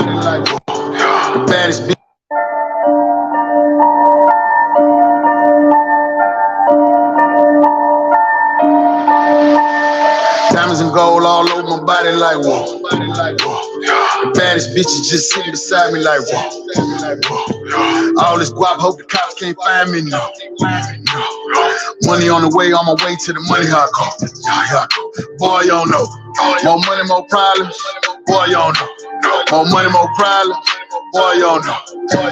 body like the baddest bitch. Diamonds and gold all over my body like whoa. The baddest bitches just sitting beside me like whoa. All this guap, hope the cops can't find me no. Money on the way, on my way to the money hardcore. Boy, you don't know. More money, more problems. Boy, you don't know. More money, more problems. Boy, you don't know.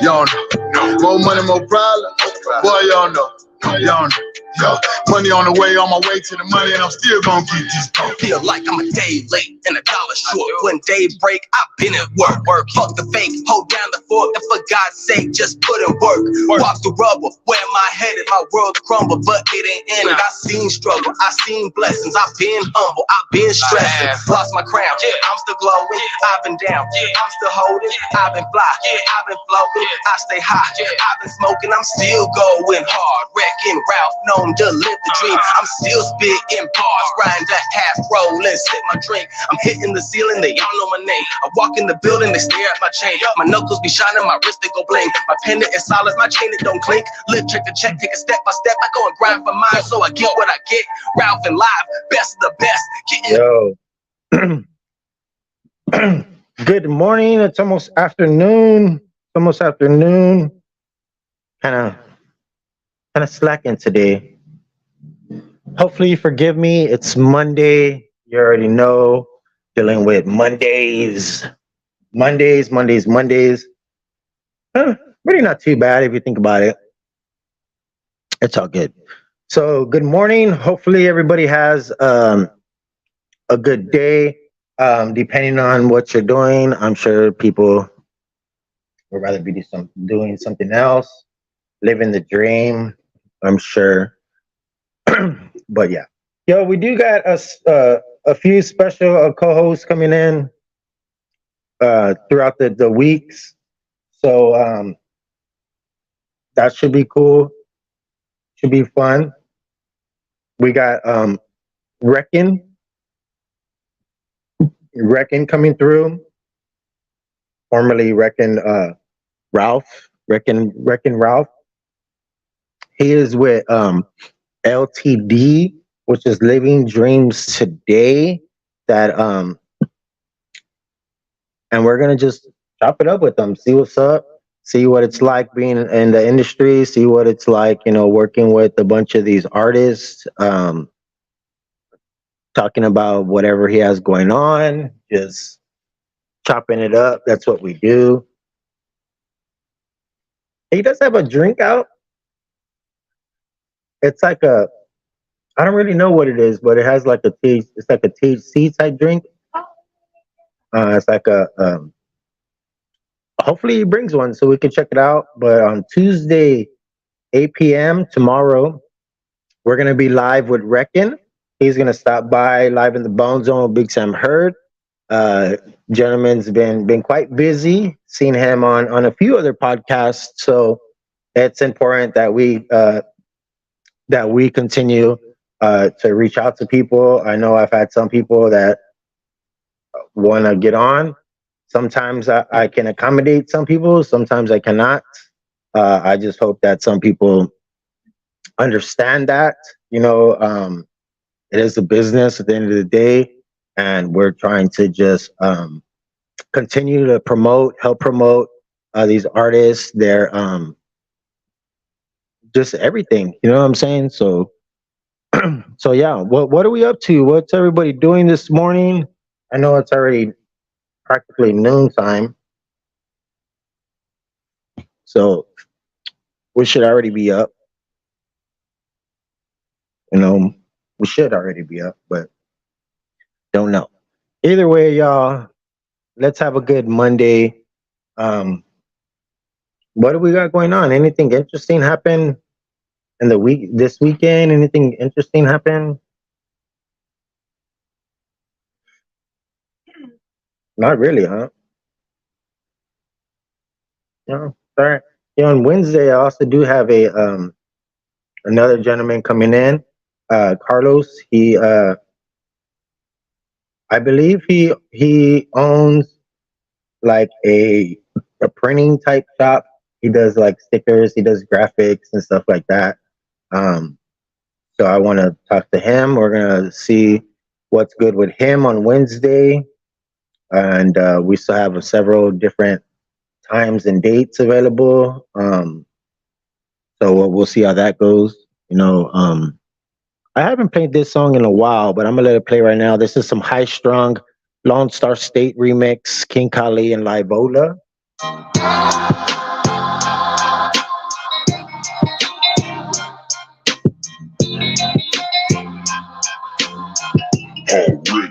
You don't know. More money, more problems. Boy, you don't know. You don't know. Yo, money on the way, on my way to the money, and I'm still gonna get this. Feel like I'm a day late and $1 short. When day break, I've been at work. Fuck the fake, hold down the fort, and for God's sake, just put in work. Walk the rubber, where am I headed? My world crumble, but it ain't ended. I seen struggle, I seen blessings. I've been humble, I've been stressing. Lost my crown, I'm still glowing. I've been down, I'm still holding. I've been fly, I've been floating. I stay high, I've been smoking. I'm still going hard, wrecking Ralph, known to live the dream. I'm still spitting bars, riding the half roll and sip my drink. I'm hitting the ceiling, they all know my name. I walk in the building, they stare at my chain. My knuckles be shining, my wrist they go bling. My pendant is solid, my chain it don't clink. Live check to check, take a step by step. I go and grind for mine, so I get what I get. Ralph and live, best of the best. Yo. Good morning. It's almost afternoon. Kind of slacking today. Hopefully you forgive me. It's Monday. You already know. Dealing with Mondays. Really not too bad if you think about it. It's all good. So good morning. Hopefully everybody has a good day. Depending on what you're doing, I'm sure people would rather be doing something else, living the dream, I'm sure. But yeah, yo, we do got a few special co-hosts coming in throughout the weeks, so that should be cool. Should be fun. We got Reckon coming through, formerly Reckon Ralph. Reckon Ralph. He is with LTD, which is Living Dreams Today. That and we're gonna just chop it up with them, see what's up, see what it's like being in the industry, see what it's like, working with a bunch of these artists, talking about whatever he has going on, just chopping it up. That's what we do. He does have a drink out. It's like I don't really know what it is, but it has like it's like a THC type drink. It's like hopefully he brings one so we can check it out. But on Tuesday, 8 p.m. tomorrow, we're going to be live with Reckon. He's going to stop by live in the Bone Zone with Big Sam Heard. Gentleman's been quite busy. Seen him on a few other podcasts. So it's important that we continue to reach out to people. I know I've had some people that want to get on. Sometimes I can accommodate some people. Sometimes I cannot. I just hope that some people understand that, it is a business at the end of the day, and we're trying to just continue to help promote these artists, their just everything, you know what I'm saying? So so yeah, what are we up to? What's everybody doing this morning? I know it's already practically noontime, so we should already be up. We should already be up, but don't know. Either way, y'all, let's have a good Monday. What do we got going on? Anything interesting happen in this weekend? Anything interesting happen? Not really, huh? No. All right. Yeah, on Wednesday, I also do have another gentleman coming in. Carlos. I believe he owns like a printing type shop. He does like stickers, he does graphics and stuff like that. Um, so I want to talk to him. We're gonna see what's good with him on Wednesday, and we still have several different times and dates available. So we'll see how that goes. You know, I haven't played this song in a while, but I'm gonna let it play right now. This is some High Strung Lone Star State remix, King Kali and Livola.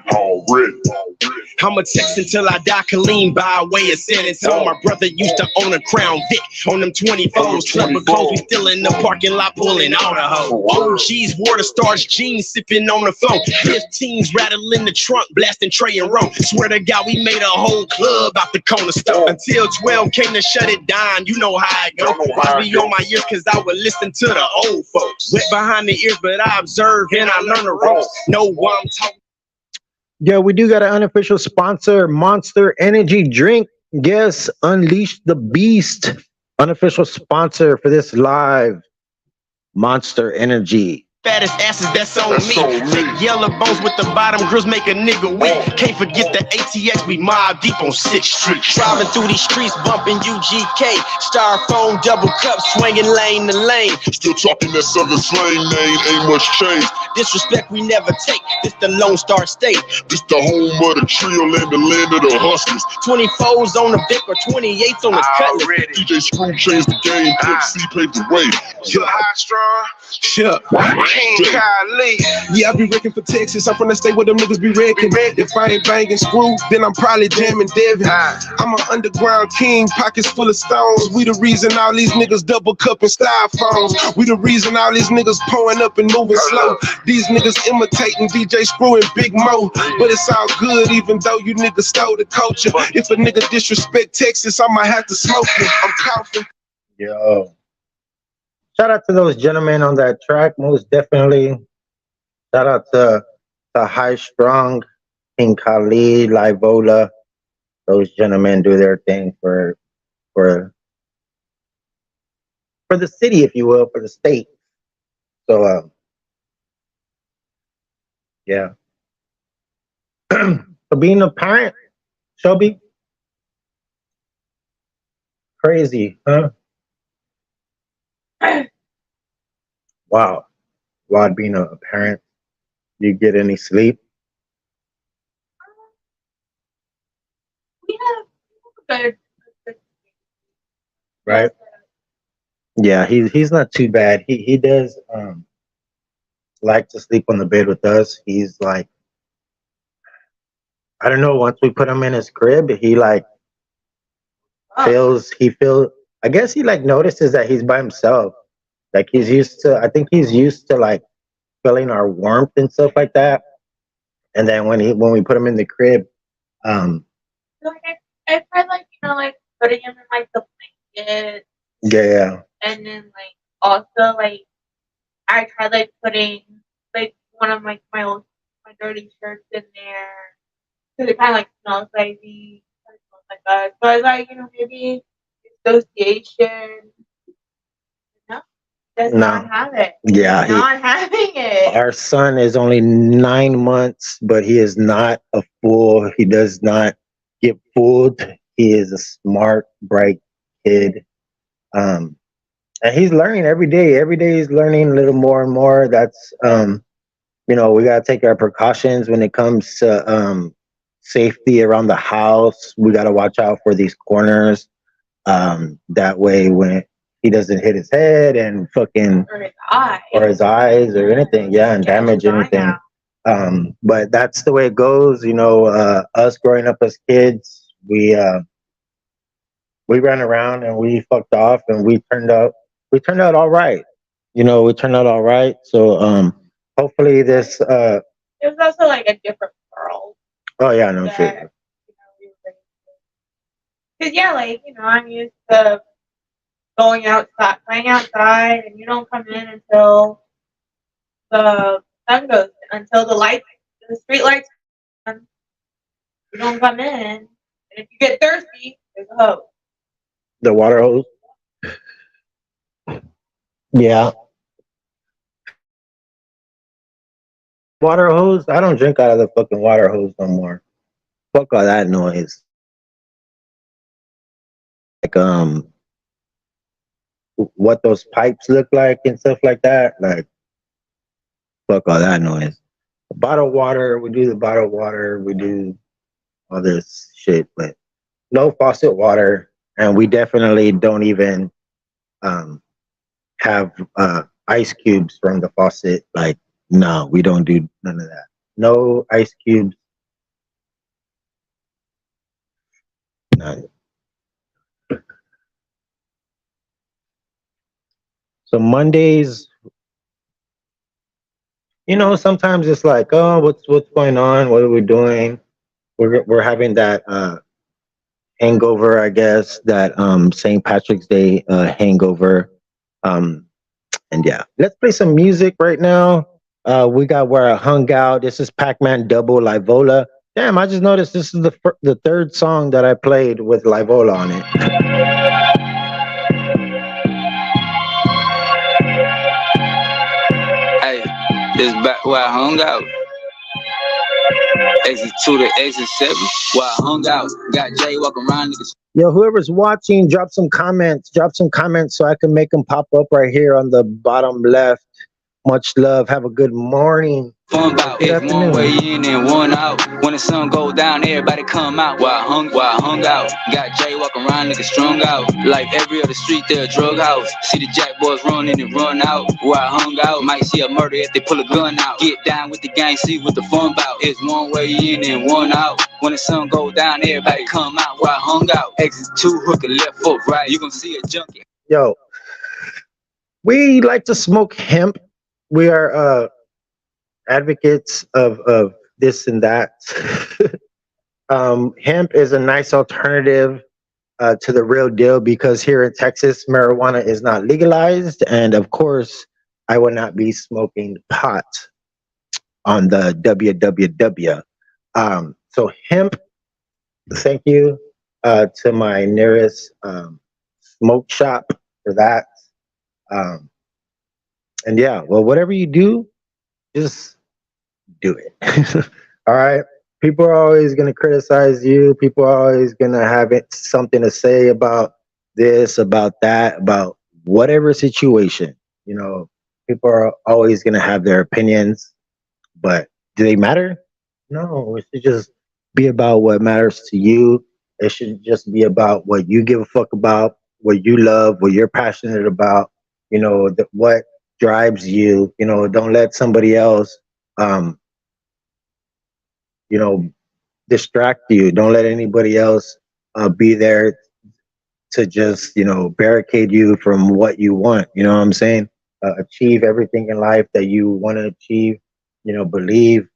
Already. I'm a text until I die, Kaleem by way of San Antonio. My brother used to own a Crown Vic on them 24s. Clubber clothes, we still in the parking lot pulling all the hoe. OGs, water stars, jeans, sipping on the phone. 15s rattling the trunk, blasting Trey and Roe. Swear to God, we made a whole club out the corner store. Until 12 came to shut it down, you know how it go. Must be on my ears, cause I would listen to the old folks. Wet behind the ears, but I observe and I learn the ropes. Know what I'm talking. Yeah, we do got an unofficial sponsor, Monster Energy Drink. Yes, Unleash the Beast. Unofficial sponsor for this live, Monster Energy. Fattest asses, that's on me. Thick yellow bones with the bottom grills make a nigga weak. Can't forget the ATX, we mob deep on 6th Street. Driving through these streets, bumping UGK. Styrofoam, double cup, swinging lane to lane. Still talking that southern slang name, ain't much change. Disrespect we never take, this the Lone Star State. This the home of the trio and the land of the hustlers. 24s on the Vic or 28s on the Cutlass. DJ Screw changed the game, Pimp C paved the way. You're high strong. Sure. King Kali. Yeah, I be wrecking for Texas. I'm from the state where them niggas be wrecking. If I ain't banging Screw, then I'm probably jamming Devin. I'm an underground king, pockets full of stones. We the reason all these niggas double cupping styrofoams. We the reason all these niggas pulling up and moving slow. These niggas imitating DJ Screw and Big Mo. But it's all good even though you niggas stole the culture. If a nigga disrespect Texas, I might have to smoke him. I'm coughing. Yo. Shout out to those gentlemen on that track, most definitely. Shout out to High Strong, King Kali, Livola. Those gentlemen do their thing for the city, if you will, for the state. So yeah. So being a parent, Shelby, crazy, huh? Wow. While being a parent, do you get any sleep? We have good. Right? Yeah, he's not too bad. He does like to sleep on the bed with us. He's like, I don't know, once we put him in his crib, he like feels I guess he like notices that he's by himself. Like I think he's used to like feeling our warmth and stuff like that. And then when we put him in the crib, Like I tried like like putting him in like the blanket, yeah. and then like also like I tried like putting like one of my dirty shirts in there because it kind of like smells like me, it smells like us. So I was like, maybe association. No, does not have it. Yeah, Not having it. Our son is only 9 months, but he is not a fool. He does not get fooled. He is a smart, bright kid. And he's learning every day. Every day he's learning a little more and more. That's, we got to take our precautions when it comes to safety around the house. We got to watch out for these corners. That way when he doesn't hit his head and fucking or his eyes or anything, and damage anything. But that's the way it goes. Us growing up as kids, we ran around and we fucked off and we turned out all right. We turned out all right. So hopefully this it was also like a different world. Oh yeah, no shit. Because I'm used to playing outside, and you don't come in until the sun goes, until the street lights on. You don't come in. And if you get thirsty, there's a hose. The water hose. Yeah. Water hose? I don't drink out of the fucking water hose no more. Fuck all that noise. Like what those pipes look like and stuff like that. Like fuck all that noise. Bottled water, we do the bottled water, we do all this shit, but no faucet water, and we definitely don't even have ice cubes from the faucet. Like, no, we don't do none of that. No ice cubes. None. So Mondays, sometimes it's like, oh, what's going on? What are we doing? We're having that hangover, I guess, that St. Patrick's Day hangover. And yeah, let's play some music right now. We got Where I Hung Out. This is Pac-Man Double Livola. Damn, I just noticed this is the third song that I played with Livola on it. Hey, this back where I hung out. Exit 2 to exit 7. Where I hung out. Got Jay walking around niggas. Yo, whoever's watching, drop some comments so I can make them pop up right here on the bottom left. Much love. Have a good morning. Fun about it's one way in and one out. When the sun go down, everybody come out. While I hung out. Got Jay walking around niggas strung out. Like every other street, they're a drug house. See the jack boys run in and run out. Where I hung out, might see a murder if they pull a gun out. Get down with the gang, see what the fun about. It's one way in and one out. When the sun go down, everybody come out. Where I hung out. Exit 2, hook a left foot right. You gonna see a junkie. Yo, we like to smoke hemp. We are advocates of this and that. Hemp is a nice alternative to the real deal because here in Texas, marijuana is not legalized. And of course, I will not be smoking pot on the WWW. So hemp, thank you to my nearest smoke shop for that. And yeah, well, whatever you do, just do it. All right. People are always going to criticize you. People are always going to have something to say about this, about that, about whatever situation. People are always going to have their opinions, but do they matter? No, it should just be about what matters to you. It should just be about what you give a fuck about, what you love, what you're passionate about, what drives you. Don't let somebody else distract you. Don't let anybody else be there to just barricade you from what you want. You know what I'm saying? Achieve everything in life that you want to achieve. Believe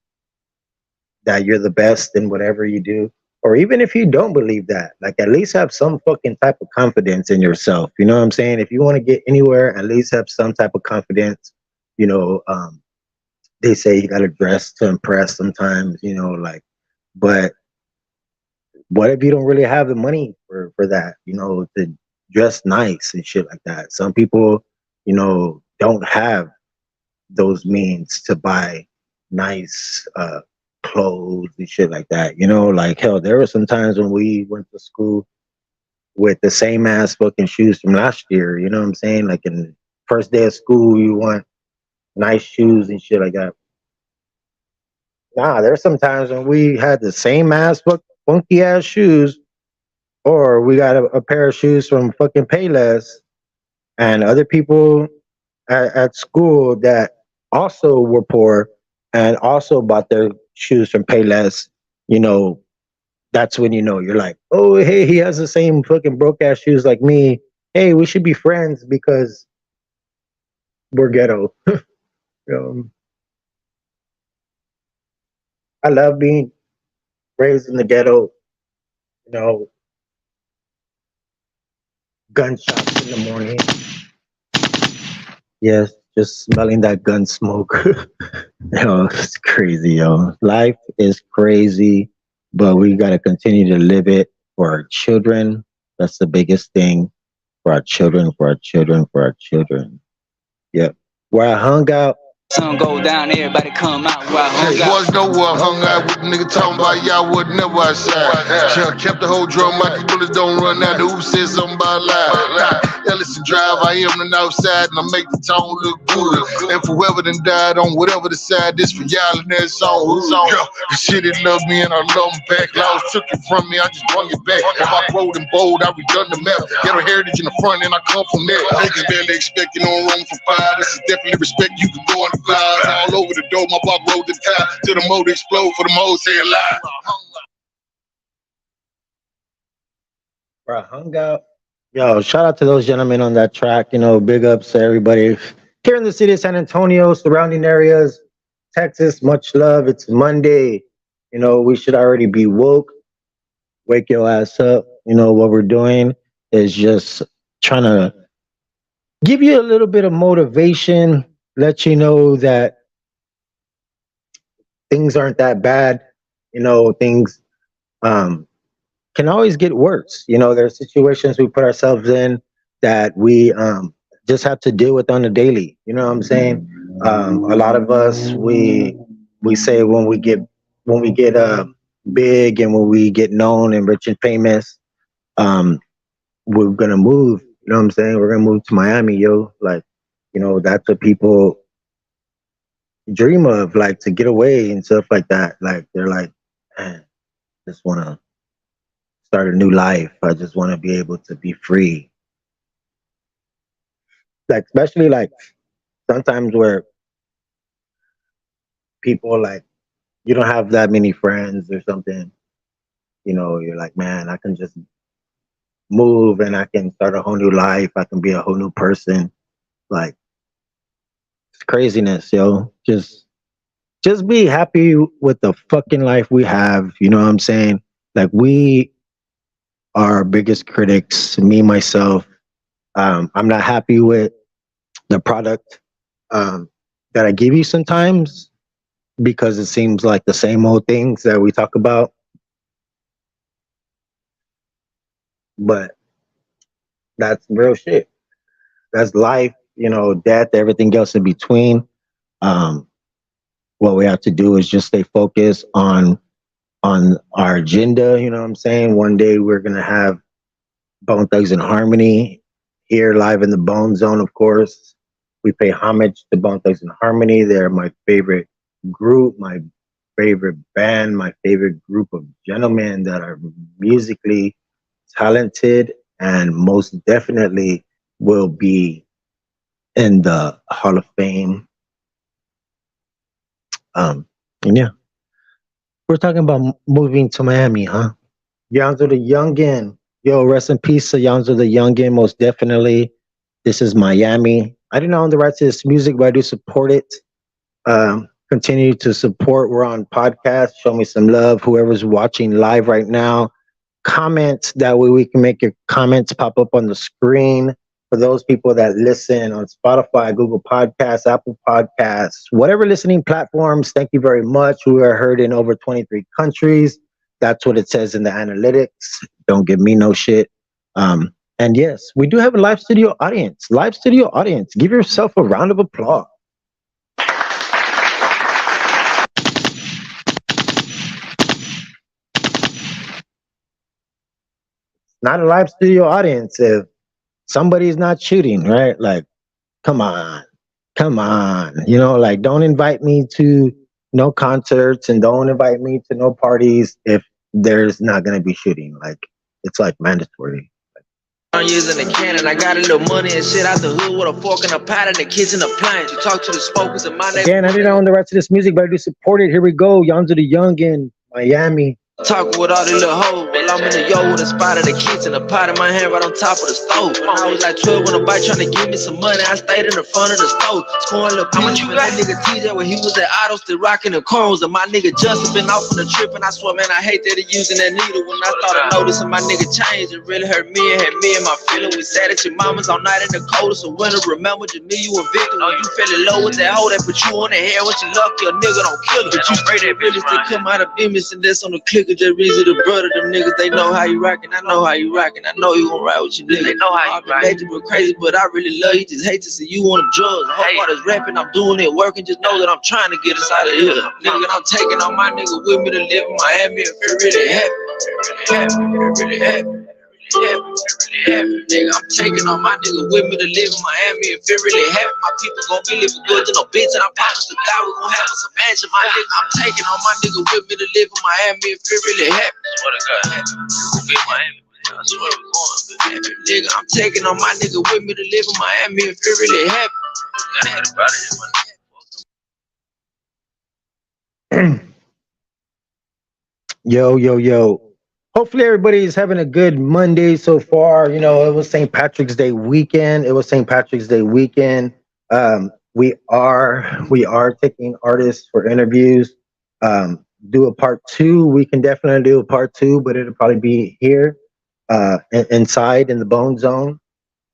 that you're the best in whatever you do. Or even if you don't believe that, like at least have some fucking type of confidence in yourself. You know what I'm saying? If you want to get anywhere, at least have some type of confidence. They say you got to dress to impress sometimes, but what if you don't really have the money for that, to dress nice and shit like that? Some people, don't have those means to buy nice, clothes and shit like that, like hell, there were some times when we went to school with the same ass fucking shoes from last year. You know what I'm saying? Like in the first day of school, you want nice shoes and shit like that. Nah, there's some times when we had the same ass funky ass shoes, or we got a pair of shoes from fucking Payless, and other people at school that also were poor and also bought their shoes from Payless. That's when you're like, oh, hey, he has the same fucking broke ass shoes like me. Hey, we should be friends because we're ghetto. I love being raised in the ghetto. Gunshots in the morning. Yes, just smelling that gun smoke. It's crazy, yo. Life is crazy, but we got to continue to live it for our children. That's the biggest thing, for our children, for our children, for our children. Yep. Where I hung out, Sun go down, everybody come out where I hung Hey, out. boys know where I hung out with the nigga talking about y'all would never outside. Should've kept the whole drum out, these bullets don't run out. The hoop said something about live. Ellison Drive, I am the north side, and I make the tone look good. And for whoever done died on whatever the side, this for y'all and that song. Who's on? The shit it loved me and I love them back. Laws took it from me, I just brung it back. If I wrote in bold, I redone the map. Get a heritage in the front and I come from there. Niggas barely expect you no room for fire. This is definitely respect, you can go in the clouds. All over the door, my block rolled the tire till the motor explode for the mode saying live. where I hung out. Yo, shout out to those gentlemen on that track. You know, big ups to everybody here in the city of San Antonio, surrounding areas, Texas. Much love. It's Monday. You know, we should already be woke. Wake your ass up. You know, what we're doing is just trying to give you a little bit of motivation, let you know that things aren't that bad. You know, things can always get worse. You know, there are situations we put ourselves in that we just have to deal with on a daily. You know what I'm saying? A lot of us, we say when we get big and when we get known and rich and famous, we're gonna move. You know what I'm saying? We're gonna move to Miami, yo. Like, you know, that's what people dream of, like, to get away and stuff like that. Like, they're like, man, just wanna start a new life. I just wanna be able to be free. Like, especially like sometimes where people, like, you don't have that many friends or something, you know, you're like, man, I can just move and I can start a whole new life. I can be a whole new person. Like, it's craziness, yo. Just be happy with the fucking life we have. You know what I'm saying? Like, we are our biggest critics, me, myself. I'm not happy with the product that I give you sometimes because it seems like the same old things that we talk about. But that's real shit. That's life, you know, death, everything else in between. What we have to do is just stay focused on our agenda. You know what I'm saying? One day we're gonna have Bone Thugs and Harmony here live in the Bone Zone. Of course, we pay homage to Bone Thugs and Harmony. They're my favorite group, my favorite band, my favorite group of gentlemen that are musically talented and most definitely will be in the Hall of Fame. And yeah, we're talking about moving to Miami, huh? Yonzo the Youngin. Yo, rest in peace to Yonzo the Youngin, most definitely. This is Miami. I didn't own the rights to this music, but I do support it. Continue to support. We're on podcast. Show me some love. Whoever's watching live right now, comment. That way we can make your comments pop up on the screen. For those people that listen on Spotify, Google Podcasts, Apple Podcasts, whatever listening platforms, thank you very much. We are heard in over 23 countries. That's what it says in the analytics. Don't give me no shit. And yes, we do have a live studio audience. Live studio audience. Give yourself a round of applause. Not a live studio audience if somebody's not shooting, right? Like, come on. You know, like, don't invite me to no concerts and don't invite me to no parties if there's not going to be shooting. Like, it's like mandatory. I'm using a cannon. I got a little money and shit out the hood with a fork and a pot in the kitchen appliance. You talk to the smokers in my neighborhood. Again, I didn't own the rights to this music, but I do support it. Here we go. Yonzo the Youngin, Miami. Talking with all the little hoes. Well, I'm in the yo with a spot in the kitchen, a pot in my hand right on top of the stove. When I was like 12 on a bike trying to give me some money, I stayed in the front of the stove. Scoring little bitch with that nigga TJ when he was at Auto still rocking the corns. And my nigga Justin been off on the trip, and I swear, man, I hate that he using that needle. When I started noticing my nigga changed, it really hurt me and had me and my feeling. We sat at your mama's all night in the coldest of winter. Remember, you knew you a victim. When you fell in low with that hoe that put you on the hair. When you lucky, a nigga don't kill her. But you spray that really still come out of image, and that's on the click niggas just reason the brother. Them niggas, they know how you rockin'. I know how you rockin'. I know you gon' ride with you niggas. They know how you rockin'. But crazy, but I really love you. Just hate to see you on them drugs. The whole part is rapping. I'm doing it, working. Just know that I'm trying to get us out of here. Nigga, I'm taking all my niggas with me to live in Miami. If it really happen, really happen. Nigga, I'm taking all my niggas with me to live in Miami. If it really happen, my people gon' be living good to no bitch. And I promise to God we gon' have us a mansion. My nigga, I'm taking all my niggas with me to live in Miami. If it really happen, swear to God, we'll be in Miami. I swear we're going. Nigga, I'm taking all my niggas with me to live in Miami. If it really happen, I had about it. Yo. Hopefully everybody's having a good Monday so far. You know, it was St. Patrick's Day weekend. We are taking artists for interviews. Do a part 2. We can definitely do a part 2, but it'll probably be here, inside in the Bone Zone.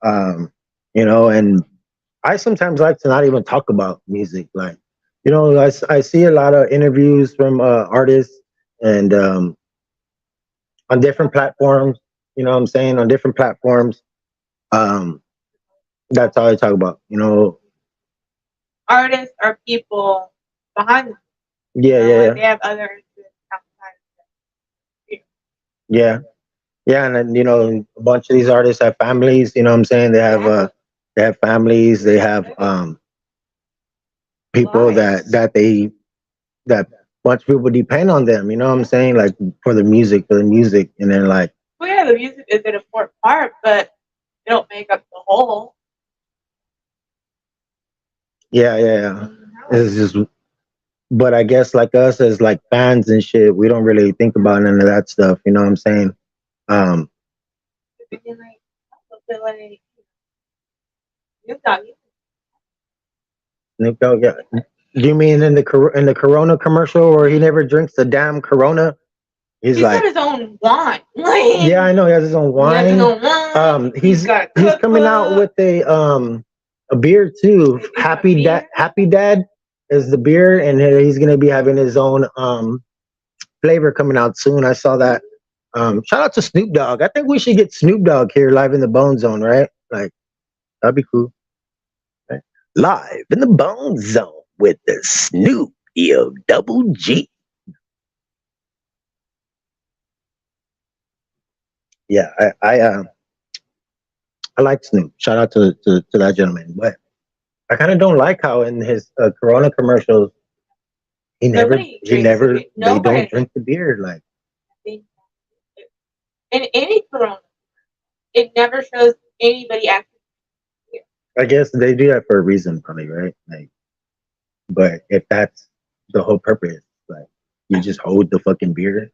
You know, and I sometimes like to not even talk about music. Like, you know, I see a lot of interviews from artists and on different platforms, you know what I'm saying? On different platforms. That's all I talk about, you know. Artists are people behind them. Yeah. They have others outside. Yeah, and then, you know, a bunch of these artists have families, you know what I'm saying? They have families, they have people that bunch of people depend on them, you know what I'm saying? Like for the music, and then like, well, yeah, the music is an important part, but they don't make up the whole. Yeah. It's just, but I guess like us as like fans and shit, we don't really think about none of that stuff, you know what I'm saying? Snoop Dogg, yeah. Do you mean in the Corona commercial where he never drinks the damn Corona? He's like, got his own wine. Yeah, I know he has his own wine. He's coming out with a beer too. Happy Dad is the beer, and he's gonna be having his own flavor coming out soon. I saw that. Shout out to Snoop Dogg. I think we should get Snoop Dogg here live in the Bone Zone, right? Like, that'd be cool. Right? Live in the Bone Zone with the Snoop Double G. Yeah, I like Snoop. Shout out to that gentleman. But I kind of don't like how in his Corona commercials they don't drink the beer. Like in any Corona, it never shows anybody acting. I guess they do that for a reason, probably, right? Like, but if that's the whole purpose, like you just hold the fucking beer.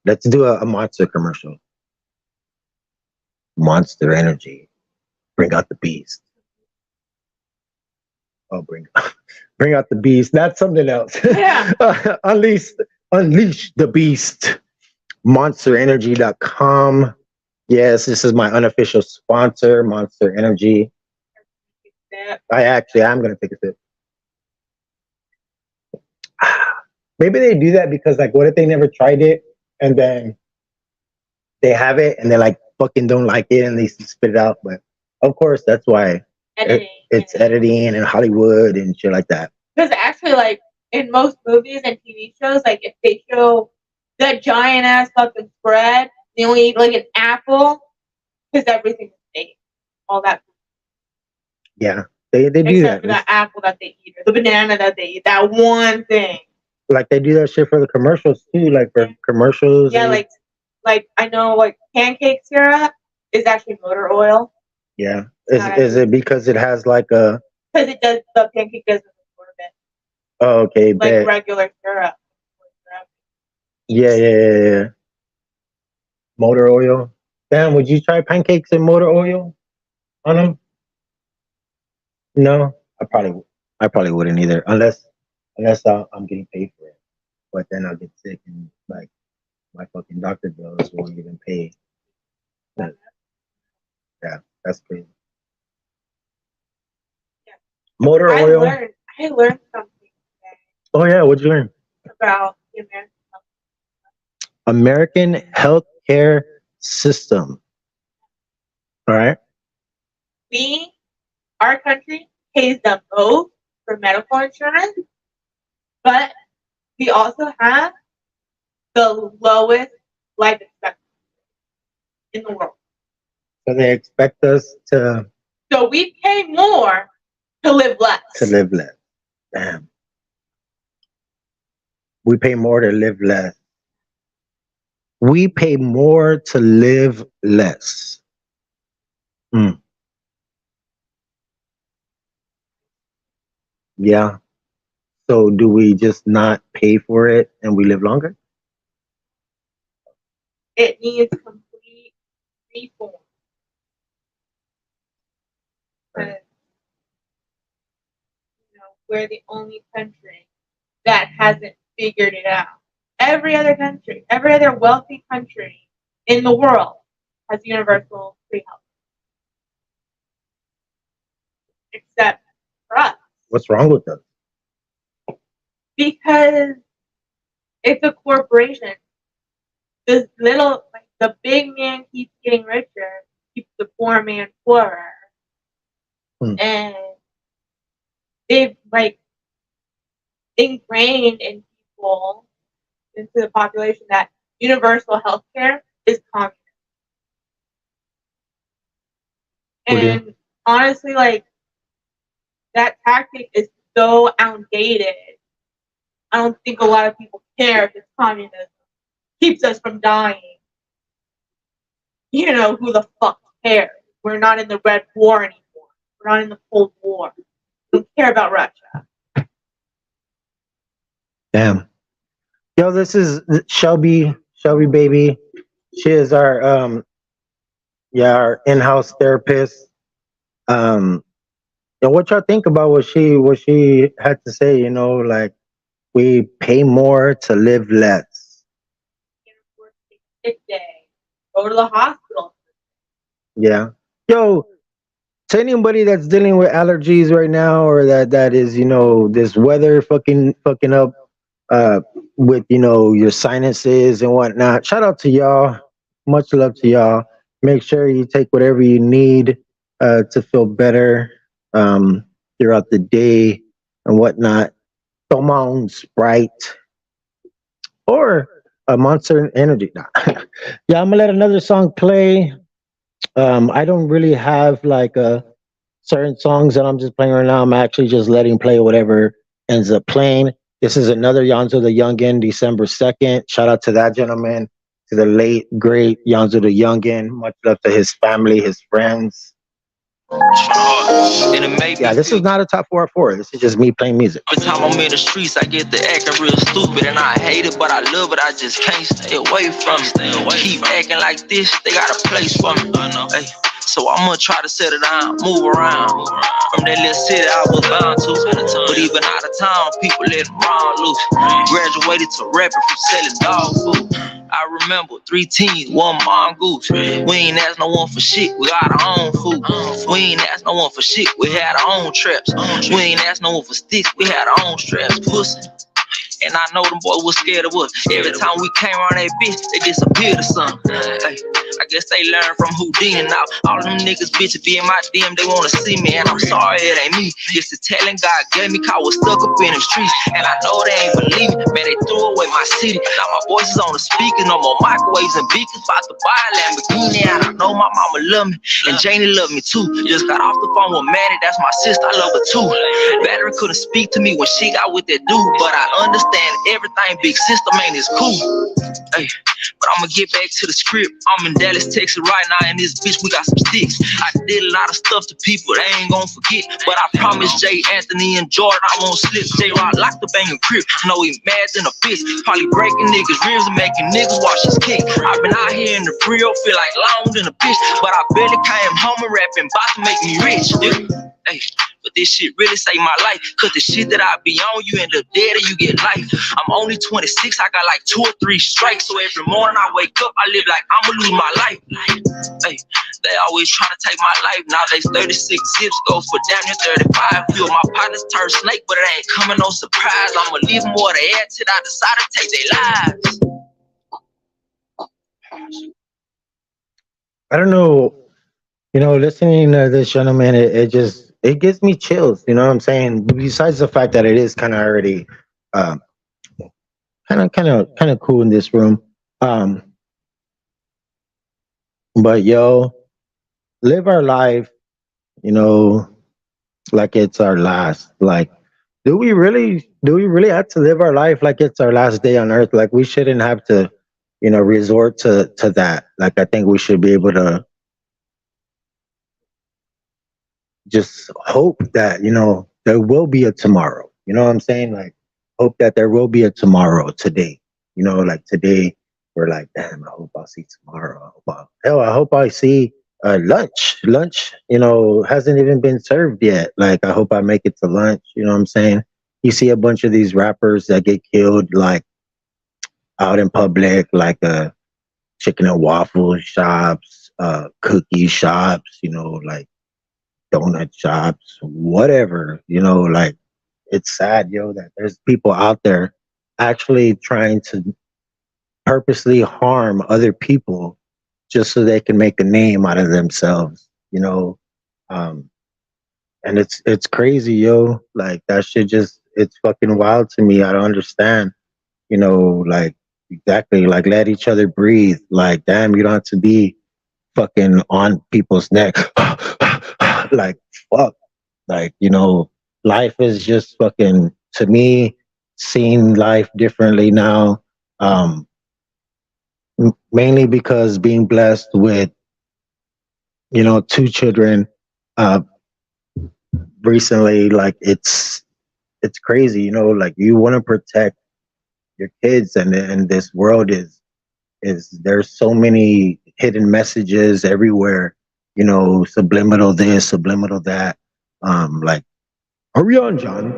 Let's do a Monster commercial. Monster Energy, bring out the beast. Oh, bring out the beast. That's something else. Yeah. Unleash the beast. MonsterEnergy.com. Yes, this is my unofficial sponsor, Monster Energy. I'm gonna take a sip. Maybe they do that because, like, what if they never tried it and then they have it and they like fucking don't like it and they spit it out? But of course, that's why it's editing and Hollywood and shit like that. Because actually, like in most movies and TV shows, like if they show that giant ass fucking spread, they only eat like an apple because everything's fake. All that. Yeah, they do Except that. for the apple that they eat or the banana that they eat. That one thing. Like they do that shit for the commercials too. Like for commercials. Yeah, like I know, like pancake syrup is actually motor oil. Yeah. Is it because it has like a? Because it does, the pancake doesn't absorb it. Oh, okay. Like regular syrup. Yeah. Motor oil. Damn, would you try pancakes and motor oil on them? No, I probably wouldn't either, unless I'm getting paid for it. But then I'll get sick and like my fucking doctor bills won't even pay. Yeah, that's crazy. Yeah. Motor oil. I learned something today. Oh yeah, what'd you learn? About the American health American healthcare system. All right. Our country pays the most for medical insurance, but we also have the lowest life expectancy in the world. So they expect us to So we pay more to live less. Damn. We pay more to live less. We pay more to live less. Mm. Yeah. So do we just not pay for it and we live longer? It needs complete reform. Because, we're the only country that hasn't figured it out. Every other country, every other wealthy country in the world has universal free health. Except for us. What's wrong with us? Because it's a corporation. The big man keeps getting richer, keeps the poor man poorer. And they've ingrained in people, into the population, that universal health care is communism. And honestly, that tactic is so outdated. I don't think a lot of people care if it's communism. Keeps us from dying. Who the fuck cares? We're not in the Red War anymore. We're not in the Cold War. We don't care about Russia. Damn. Yo, this is Shelby baby. She is our our in-house therapist. And what y'all think about what she had to say, we pay more to live less. Sick day. Go to the hospital. Yeah. Yo, to anybody that's dealing with allergies right now, or that is, this weather fucking up with, your sinuses and whatnot, shout out to y'all. Much love to y'all. Make sure you take whatever you need to feel better throughout the day and whatnot. Toma un Sprite or a Monster Energy. Yeah, I'm gonna let another song play. I don't really have certain songs that I'm just playing right now. I'm actually just letting play whatever ends up playing. This is another Yonzo the Youngin, December 2nd. Shout out to that gentleman, to the late, great Yonzo the Youngin. Much love to his family, his friends. Yeah, this is not a top 4 at 4. This is just me playing music. Every time I'm in the streets, I get to acting real stupid, and I hate it, but I love it. I just can't stay away from it. Keep acting like this, they got a place for me. Hey, so I'ma try to settle down, move around from that little city I was bound to. But even out of town, people let them run loose. Graduated to rapping from selling dog food. I remember 3 teens, 1 mongoose. We ain't ask no one for shit, we got our own food. We ain't ask no one for shit, we had our own traps. We ain't ask no one for sticks, we had our own straps. Pussy. And I know them boys was scared of us. Every time we came around that bitch, they disappeared or something. Hey, I guess they learned from Houdini. Now all them niggas bitches be in my DM, they wanna see me. And I'm sorry it ain't me. It's the talent God gave me, cause I was stuck up in them streets. And I know they ain't believe me. Man, they threw away my city. Now my voice is on the speakers, no more microwaves and beacons. About to buy a Lamborghini, and I know my mama love me. And Janie love me too. Just got off the phone with Maddie, that's my sister, I love her too. Battery couldn't speak to me when she got with that dude, but I understand everything big sister, man, is cool. Hey, but I'ma get back to the script. I'm in Dallas, Texas right now, and this bitch, we got some sticks. I did a lot of stuff to people, they ain't gonna forget. But I promise Jay, Anthony, and Jordan, I won't slip. J-Rock locked the bang and crib. Know he mad than a bitch. Probably breaking niggas' ribs and making niggas watch his kick. I've been out here in the Brio, feel like long than a bitch. But I barely came home and rapping, about to make me rich, dude. Hey, but this shit really saved my life. Cause the shit that I be on, you end up dead or you get life. I'm only 26, I got like 2 or 3 strikes. So every morning I wake up, I live like I'ma lose my life. Hey, they always trying to take my life. Nowadays 36 zips go for damn near 35. Few of my partners turn snake, but it ain't coming no surprise. I'ma leave them where they at till I decide to take their lives. I don't know. Listening to this gentleman, it gives me chills. You know what I'm saying? Besides the fact that it is kind of already, um, kind of cool in this room. Um, but yo, live our life, you know, like it's our last. Like, do we really have to live our life like it's our last day on earth? Like, we shouldn't have to, resort to that. Like, I think we should be able to just hope that, there will be a tomorrow. You know what I'm saying? Like, hope that there will be a tomorrow today. Like today, we're like, damn, I hope I'll see tomorrow. I hope I see lunch. Lunch, hasn't even been served yet. Like, I hope I make it to lunch. You know what I'm saying? You see a bunch of these rappers that get killed, like out in public, like chicken and waffle shops, cookie shops, like donut shops, whatever, like it's sad, that there's people out there actually trying to purposely harm other people just so they can make a name out of themselves, um, and it's crazy, like that shit it's fucking wild to me. I don't understand, like exactly, like let each other breathe. Like, damn, you don't have to be fucking on people's neck. Like, fuck. Like, life is just fucking, to me, seeing life differently now. Mainly because being blessed with, two children, recently, like it's crazy, like you want to protect your kids, and this world is there's so many hidden messages everywhere, subliminal this, subliminal that, like, hurry on, John,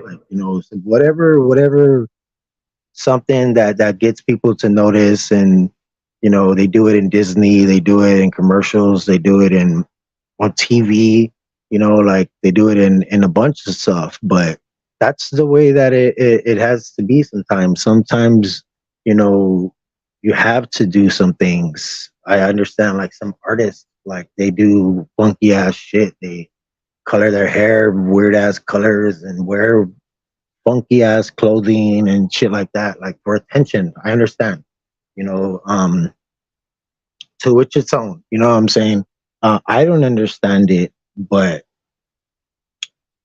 like, so whatever, something that gets people to notice. And they do it in Disney, they do it in commercials, they do it on TV, like they do it in a bunch of stuff. But that's the way that it has to be sometimes, you have to do some things. I understand, like some artists, like they do funky ass shit. They color their hair weird ass colors and wear funky ass clothing and shit like that, like for attention. I understand, to which its own, you know what I'm saying? I don't understand it, but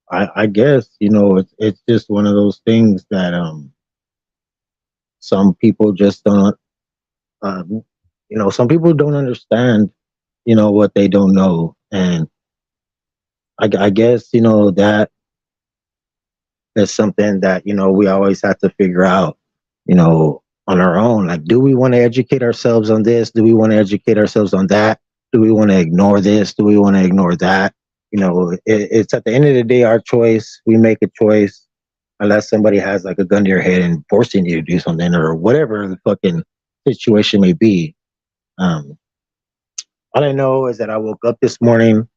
I guess, it's just one of those things that some people just don't, some people don't understand, what they don't know. And I guess, that is something that, we always have to figure out, on our own. Like, do we want to educate ourselves on this? Do we want to educate ourselves on that? Do we want to ignore this? Do we want to ignore that? It's at the end of the day, our choice. We make a choice, unless somebody has like a gun to your head and forcing you to do something or whatever the fucking situation may be. All I know is that I woke up this morning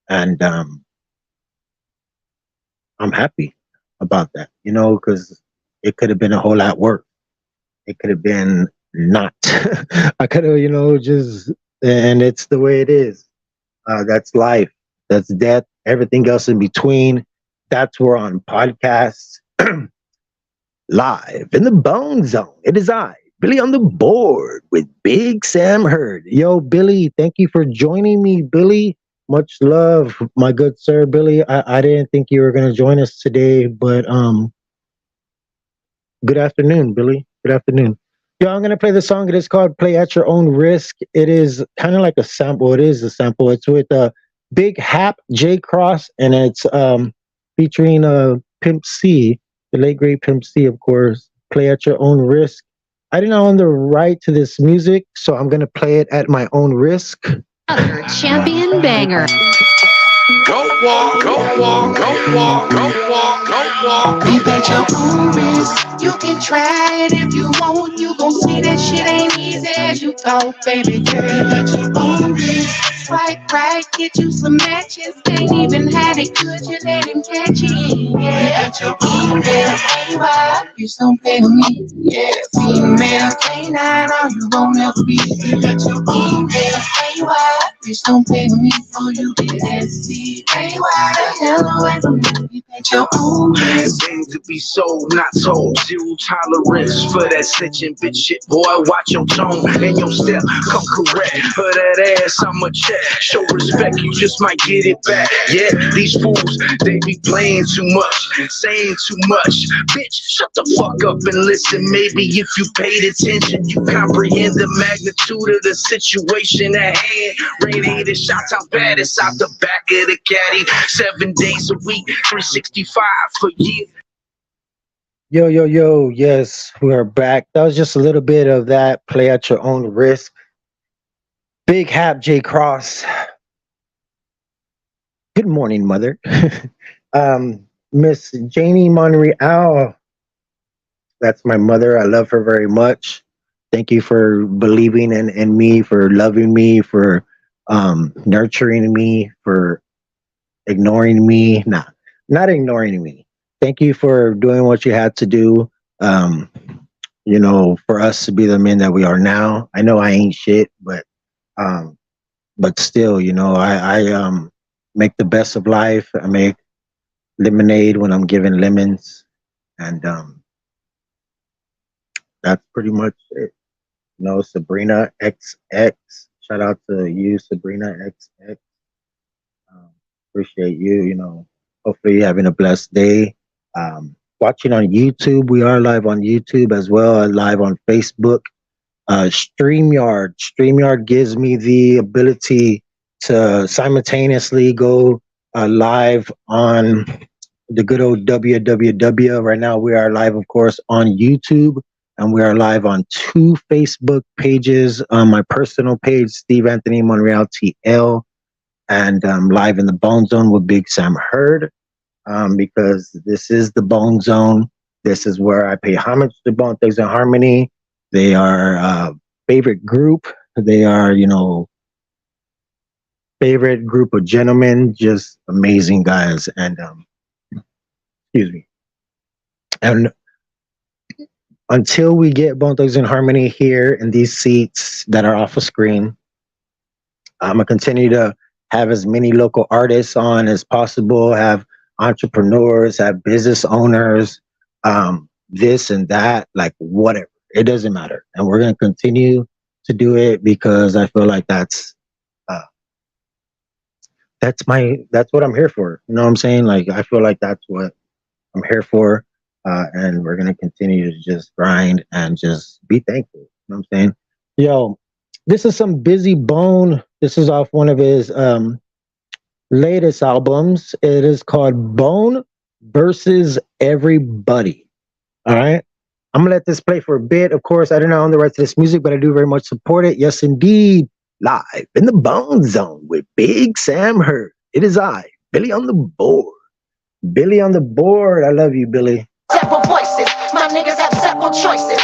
and I'm happy about that, because it could have been a whole lot worse. It could have been not. I could have, just, and it's the way it is. That's life. That's death. Everything else in between. That's where on podcasts, live in the Bone Zone. It is I, Billy on the board with Big Sam Heard. Yo, Billy, thank you for joining me, Billy. Much love, my good sir, Billy. I didn't think you were going to join us today, but good afternoon, Billy. Good afternoon. Yeah, I'm going to play the song. It is called Play at Your Own Risk. It is kind of like a sample. It is a sample. It's with Big Hap, J Cross, and it's featuring Pimp C, the late great Pimp C, of course. Play at Your Own Risk. I didn't own the right to this music, so I'm going to play it at my own risk. Other champion banger. Go walk, go walk, go walk, go walk, go walk. Be at your own risk. You can try it if you want. You gon' see that shit ain't easy as you thought, baby girl. Be at your own risk. swipe right, get you some matches. Ain't even had it good, you let him catch it. Yeah, get your email, AY, bitch don't play with me. Yeah, female, K9, all you won't ever be. Get your email, AY, bitch don't play with me. Oh, you get SC, AY, the hell away from me. You bet your own ass. Things to be sold, not told. Zero tolerance for that snitching bitch shit. Boy, watch your tone and your step. Come correct. For that ass, I'ma check. Show respect, you just might get it back. Yeah, these fools, they be playing too much, saying too much. Bitch, shut the fuck up and listen. Maybe if you paid attention, you comprehend the magnitude of the situation at hand. Radiated shots out bad, it's out the back of the caddy. 7 days a week, 365 for years. Yo, yo, yo, yes, we are back. That was just a little bit of that. Play at your own risk. Big Hap J Cross. Good morning, mother. Miss Janie Monreal. That's my mother. I love her very much. Thank you for believing in me, for loving me, for nurturing me, for ignoring me. Nah, not ignoring me. Thank you for doing what you had to do, you know, for us to be the men that we are now. I know I ain't shit, but still, you know, I make the best of life. I make lemonade when I'm given lemons, and that's pretty much it. You know, Sabrina XX. Shout out to you, Sabrina XX. Appreciate you. You know, hopefully you're having a blessed day. Watching on YouTube, we are live on YouTube as well as live on Facebook. StreamYard gives me the ability to simultaneously go live on the good old www. Right now we are live, of course, on YouTube, and we are live on 2 Facebook pages. My personal page, Steve Anthony Monreal TL, and live in the Bone Zone with Big Sam Heard. Because this is the Bone Zone. This is where I pay homage to Bone Thugs and Harmony. They are favorite group. They are, you know, favorite group of gentlemen, just amazing guys. And excuse me. And until we get Bone Thugs and Harmony here in these seats that are off a screen, I'm gonna continue to have as many local artists on as possible, have entrepreneurs, have business owners, this and that, like whatever. It doesn't matter. And we're going to continue to do it because I feel like that's what I'm here for. You know what I'm saying? Like, I feel like that's what I'm here for. And we're going to continue to just grind and just be thankful. You know what I'm saying? Yo, this is some Busy Bone. This is off one of his latest albums. It is called Bone versus Everybody. All right, I'm gonna let this play for a bit. Of course, I do not own the rights to this music, but I do very much support it. Yes, indeed. Live in the Bone Zone with Big Sam Heard. It is I, Billy on the board. Billy on the board. I love you, Billy. Several voices, my niggas have several choices.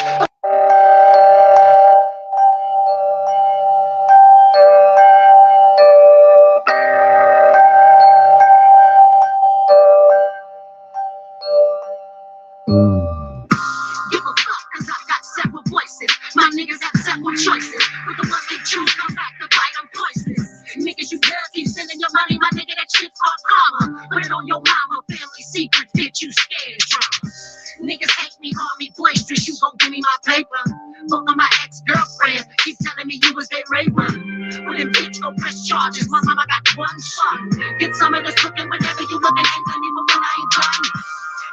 My niggas have several choices, but the ones they choose come back to bite them poisonous. Niggas, you girls keep sending your money, my nigga, that shit called karma. Put it on your mama, family secret, bitch, you scared drama. Niggas hate me, call me boisterous, you gon' give me my paper. Fuck on my ex-girlfriend, he's telling me you was their raper. Well then bitch, go press charges, my mama got one shot. Get some of this cooking whenever you looking at me, but when I ain't done.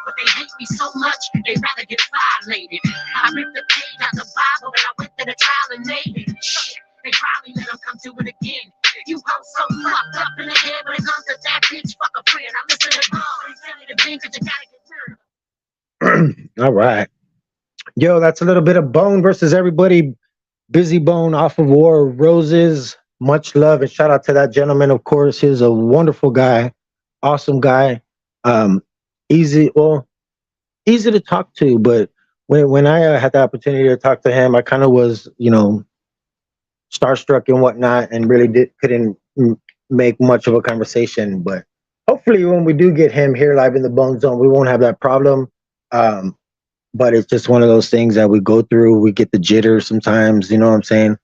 But they hate me so much, they rather get violated. I ripped the page out the Bible, and I went to the trial and made it. Shit, they probably let them come do it again. You hoes so fucked up in the head when it comes to that bitch. Fuck a friend, I listen to God, and tell me the thing, cause you gotta get rid of. All right. Yo, that's a little bit of Bone versus Everybody. Busy Bone off of War of Roses. Much love and shout out to that gentleman, of course. He's a wonderful guy, awesome guy. Easy to talk to, but when I had the opportunity to talk to him, I kind of was, you know, starstruck and whatnot, and really couldn't make much of a conversation. But hopefully, when we do get him here live in the Bone Zone, we won't have that problem. But it's just one of those things that we go through. We get the jitters sometimes. You know what I'm saying?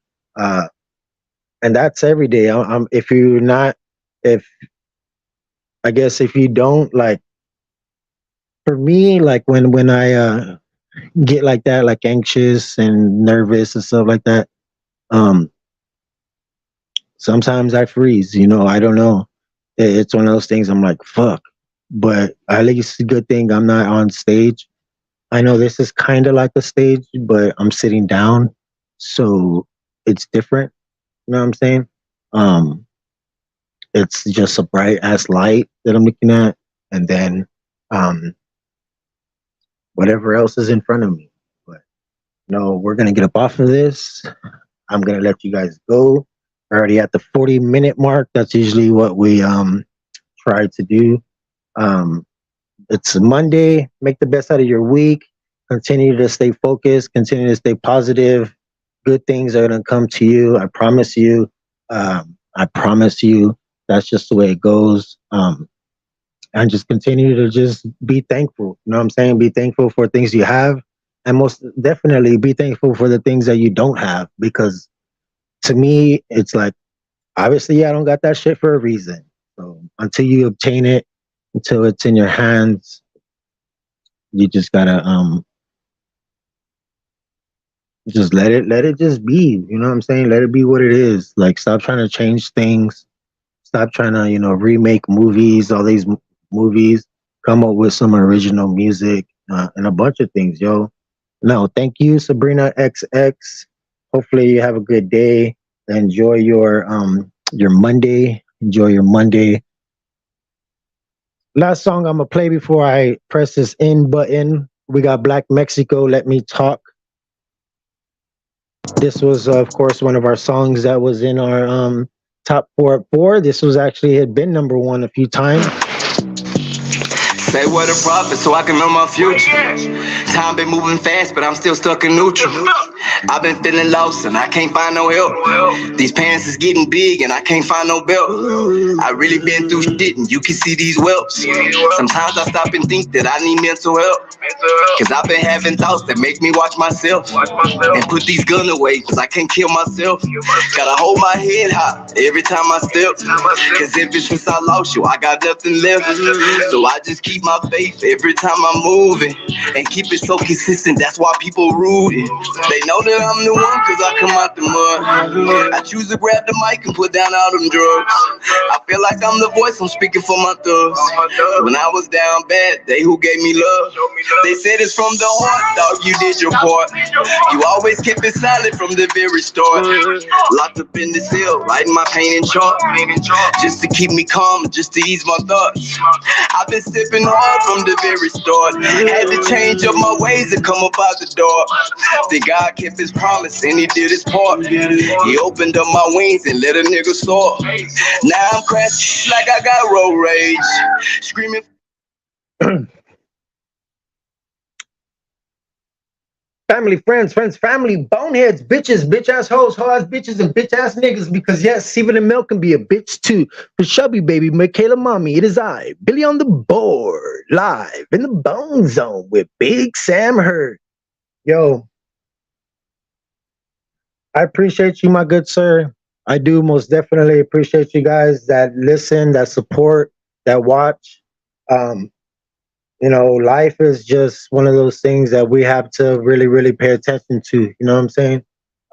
And that's every day. If you're not, if I guess if you don't like, for me, like when I get like that, like anxious and nervous and stuff like that, sometimes I freeze. You know, I don't know. It's one of those things. I'm like, fuck. But at least it's a good thing I'm not on stage. I know this is kind of like a stage, but I'm sitting down, so it's different. You know what I'm saying? It's just a bright ass light that I'm looking at, and then whatever else is in front of me. But no, we're gonna get up off of this. I'm gonna let you guys go. We're already at the 40-minute mark. That's usually what we try to do. It's a Monday. Make the best out of your week. Continue to stay focused. Continue to stay positive. Good things are gonna come to you. I promise you. I promise you. That's just the way it goes. And just continue to just be thankful. You know what I'm saying? Be thankful for things you have, and most definitely be thankful for the things that you don't have. Because to me, it's like, obviously, I don't got that shit for a reason. So until you obtain it, until it's in your hands, you just gotta just let it just be. You know what I'm saying? Let it be what it is. Like, stop trying to change things. Stop trying to, remake movies, all these movies. Come up with some original music and a bunch of things, yo. No, thank you, Sabrina XX. Hopefully you have a good day. Enjoy your Monday. Enjoy your Monday. Last song I'm gonna play before I press this end button. We got Black Mexico, Let Me Talk. This was, of course, one of our songs that was in our top 4 at 4. This was actually had been number 1 a few times. Say what a prophet so I can know my future. Time been moving fast, but I'm still stuck in neutral. I've been feeling lost and I can't find no help. These pants is getting big and I can't find no belt. I really been through shit and you can see these whelps. Sometimes I stop and think that I need mental help. Cause I've been having thoughts that make me watch myself. And put these guns away cause I can't kill myself. Gotta hold my head high every time I step. Cause ever since I lost you, I got nothing left. So I just keep my faith every time I'm moving. And keep it so consistent, that's why people rooting. They know that I'm the one cause I come out the mud. I choose to grab the mic and put down all them drugs. I feel like I'm the voice, I'm speaking for my thugs. When I was down bad, they who gave me love. They said it's from the heart, dog, you did your part. You always kept it silent from the very start. Locked up in the cell, writing my pain in chalk. Just to keep me calm, just to ease my thoughts. I've been sipping hard from the very start. Had to change up my ways and come up out the door. Then God kept his promise and he did his part. He opened up my wings and let a nigga soar. Now I'm crashing like I got road rage. Screaming. Family, friends, family, boneheads, bitches, bitch ass hoes, hoe ass bitches, and bitch ass niggas. Because yes, Steven and Mel can be a bitch too. For Chubby Baby, Michaela Mommy, it is I, Billy on the board, live in the Bone Zone with Big Sam Hurt. Yo, I appreciate you, my good sir. I do most definitely appreciate you guys that listen, that support, that watch. Life is just one of those things that we have to really, really pay attention to. You know what I'm saying?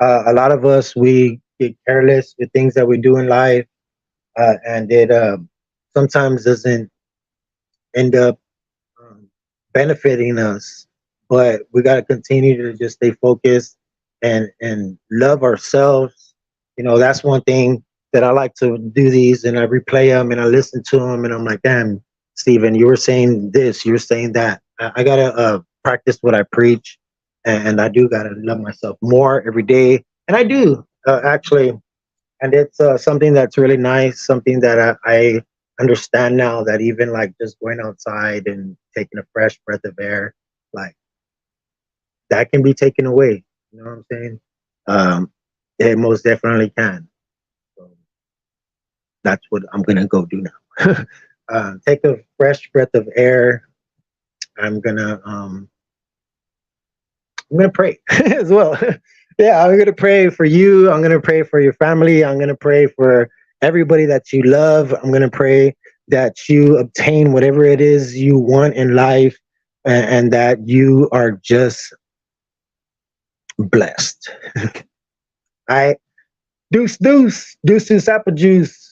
A lot of us, we get careless with things that we do in life, and it sometimes doesn't end up benefiting us. But we got to continue to just stay focused and love ourselves. That's one thing that I like to do these, and I replay them and I listen to them, and I'm like, damn, Steven, you were saying this, you're saying that. I gotta practice what I preach, and I do gotta love myself more every day, and I do actually, and it's something that's really nice, something that I understand now, that even like just going outside and taking a fresh breath of air, like that can be taken away. You know what I'm saying? It most definitely can. So that's what I'm gonna go do now. Take a fresh breath of air. I'm gonna pray as well. Yeah, I'm gonna pray for you. I'm gonna pray for your family. I'm gonna pray for everybody that you love. I'm gonna pray that you obtain whatever it is you want in life, and that you are just blessed. All right. Deuce, apple juice.